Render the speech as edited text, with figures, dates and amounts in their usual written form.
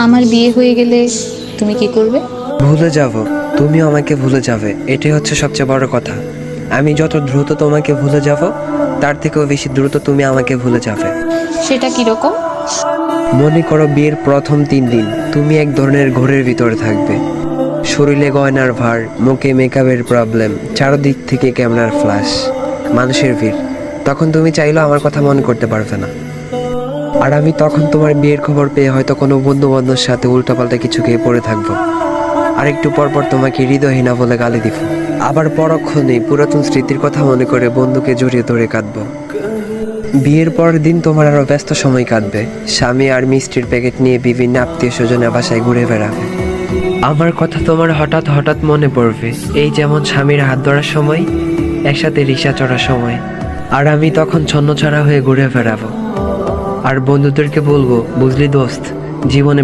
আমার বিয়ে হয়ে গেলে তুমি কি করবে? ভুলে যাব, তুমিও আমাকে ভুলে যাবে, এটাই হচ্ছে সবচেয়ে বড় কথা। আমি যত দ্রুত তোমাকে ভুলে যাব, তার থেকেও বেশি দ্রুত তুমি আমাকে ভুলে যাবে। সেটা কিরকম? মনে করো বিয়ের প্রথম 3 দিন তুমি এক ধরনের ঘোরের ভিতরে থাকবে। শরীরে গয়নার ভার, মুখে মেকআপের প্রবলেম, চারদিক থেকে ক্যামেরার ফ্ল্যাশ, মানুষের ভিড়। তখন তুমি চাইলেও আমার কথা মনে করতে পারবে না। আর আমি তখন তোমার বিয়ের খবর পেয়ে হয়তো কোনো বন্ধু বান্ধবের সাথে উল্টাপাল্টা কিছু খেয়ে পড়ে থাকবো। আর একটু পরপর তোমাকে হৃদয়হীনা বলে গালি দিব। আবার পরক্ষণেই পুরাতন স্মৃতির কথা মনে করে বন্ধুকে জড়িয়ে ধরে কাঁদবো। বিয়ের পরের দিন তোমার আরো ব্যস্ত সময় কাটবে। স্বামী আর মিষ্টির প্যাকেট নিয়ে বিভিন্ন আত্মীয় স্বজনের বাসায় ঘুরে বেড়াবে। আমার কথা তোমার হঠাৎ হঠাৎ মনে পড়বে, এই যেমন স্বামীর হাত ধরার সময়, একসাথে রিক্সা চড়ার সময়। আর আমি তখন ছন্নছাড়া হয়ে ঘুরে বেড়াবো। আর বন্ধুদেরকে বলবো, বুঝলি দোস্ত, জীবনে